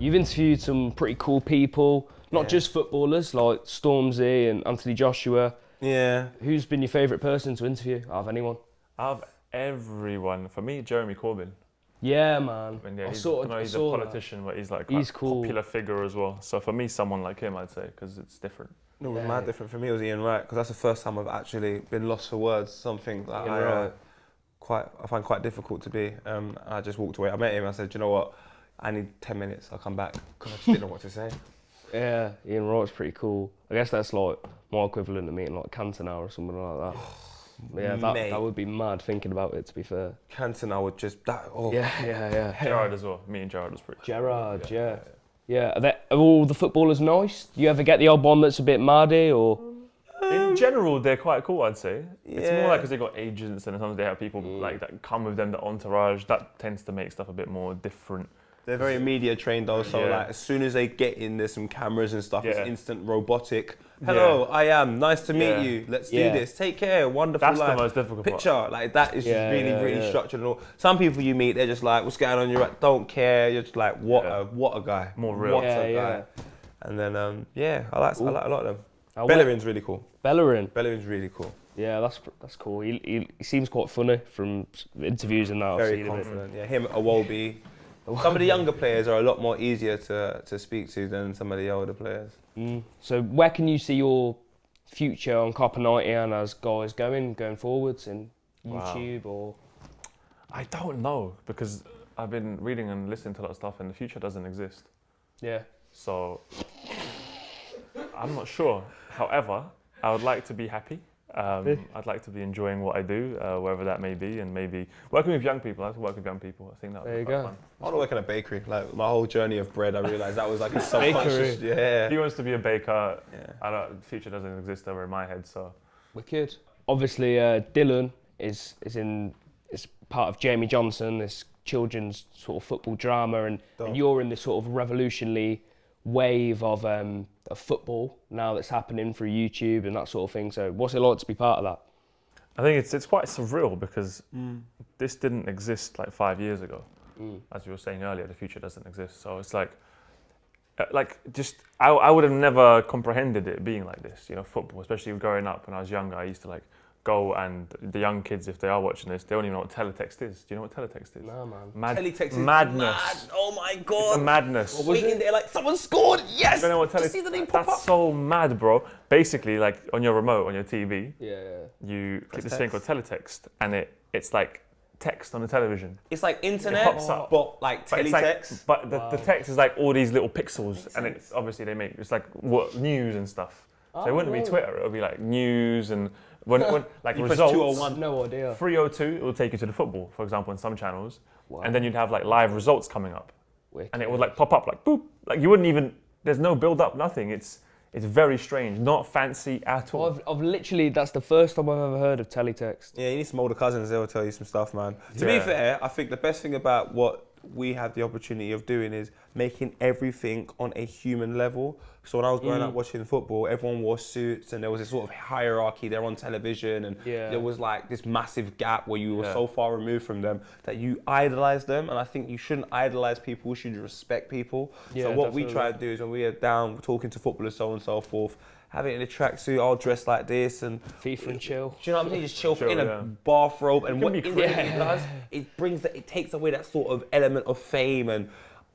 You've interviewed some pretty cool people, not just footballers like Stormzy and Anthony Joshua. Yeah. Who's been your favourite person to interview out of anyone? Out of everyone, for me, Jeremy Corbyn. Yeah, man. And yeah, he's a politician, but he's like he's a cool. popular figure as well. So for me, someone like him, I'd say, because it's different. No, it was mad different for me. It was Ian Wright, because that's the first time I've actually been lost for words. Something that I find quite difficult to be. I just walked away. I met him. I said, you know what? I need 10 minutes. I'll come back, because I just didn't know what to say. Yeah, Ian Wright's pretty cool. I guess that's like more equivalent to meeting like Cantona or something like that. Yeah, that would be mad thinking about it, to be fair. Cantona would just... Yeah. Gerrard as well. Me and Gerrard was pretty... Gerrard, yeah. Are all the footballers nice? Do you ever get the odd one that's a bit maddy, or...? In general, they're quite cool, I'd say. Yeah. It's more like because they've got agents and sometimes they have people like that come with them, the entourage. That tends to make stuff a bit more different. They're very media trained though, so like as soon as they get in, there's some cameras and stuff. It's instant robotic. Hello, I am. Nice to meet you. Let's do this. Take care. Wonderful. That's the most difficult picture. Part. Like that is just really structured and all. Some people you meet, they're just like, "What's going on?" You're like, "Don't care." You're just like, "What a guy." More real. What a guy. And then I like a lot of them. Bellerin's really cool. Bellerin's really cool. Yeah, that's cool. He seems quite funny from interviews and that. Very confident. Yeah, him, Iwobi. Some of the younger players are a lot more easier to speak to than some of the older players. So where can you see your future on COPA 90 and as guys going forwards in YouTube or? I don't know, because I've been reading and listening to a lot of stuff and the future doesn't exist. Yeah. So I'm not sure. However, I would like to be happy. I'd like to be enjoying what I do, wherever that may be, and maybe working with young people. I like to work with young people. I think that would be quite fun. I want to work in a bakery. Like my whole journey of bread, I realised that was like a subconscious. Yeah. He wants to be a baker. The future doesn't exist over in my head, so. Wicked. Obviously, Dillon is part of Jamie Johnson, this children's sort of football drama, and you're in this sort of revolutionary wave of football now that's happening through YouTube and that sort of thing. So what's it like to be part of that? I think it's quite surreal, because this didn't exist like 5 years ago. As we were saying earlier, the future doesn't exist. So it's like I would have never comprehended it being like this, football, especially growing up when I was younger. I used to go, and the young kids, if they are watching this, they don't even know what teletext is. Do you know what teletext is? No, man. Teletext is madness. Mad. Oh my God. It's a madness. What was it? They're like, someone scored, yes! You don't know what see the name pop up? That's so mad, bro. Basically, like on your remote, on your TV, you click this thing called teletext, and it's like text on the television. It's like internet, but like teletext. But the text is like all these little pixels, and it's obviously it's like news and stuff. So it wouldn't be Twitter, it would be like news and when like you results. 201. No idea. 302, it will take you to the football, for example, in some channels. And then you'd have like live results coming up. Wicked. And it would like pop up like boop. Like you wouldn't even, there's no build up, nothing. It's very strange, not fancy at all. Well, I've literally, that's the first time I've ever heard of teletext. Yeah, you need some older cousins, they'll tell you some stuff, man. To be fair, I think the best thing about what we had the opportunity of doing is making everything on a human level. So when I was growing up watching football, everyone wore suits and there was this sort of hierarchy. They're on television and there was like this massive gap where you were so far removed from them that you idolized them. And I think you shouldn't idolize people, you should respect people. So what we try to do is when we are down talking to footballers, so on and so forth, have it in a tracksuit, I'll dress like this and FIFA and chill. Do you know what I mean? Just chill in a bathrobe, and what it does, it takes away that sort of element of fame and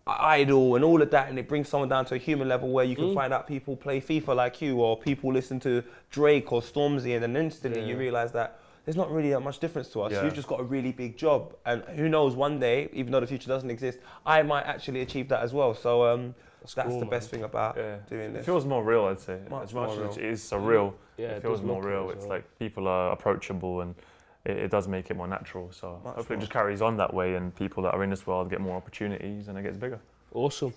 idol and all of that, and it brings someone down to a human level where you can find out people play FIFA like you, or people listen to Drake or Stormzy, and then instantly you realise that there's not really that much difference to us. You've just got a really big job, and who knows, one day, even though the future doesn't exist, I might actually achieve that as well. So that's cool, the best thing about doing this. It feels more real, I'd say. As much as it is surreal, it feels more real. It's like people are approachable, and it does make it more natural. So hopefully it just carries on that way, and people that are in this world get more opportunities and it gets bigger. Awesome.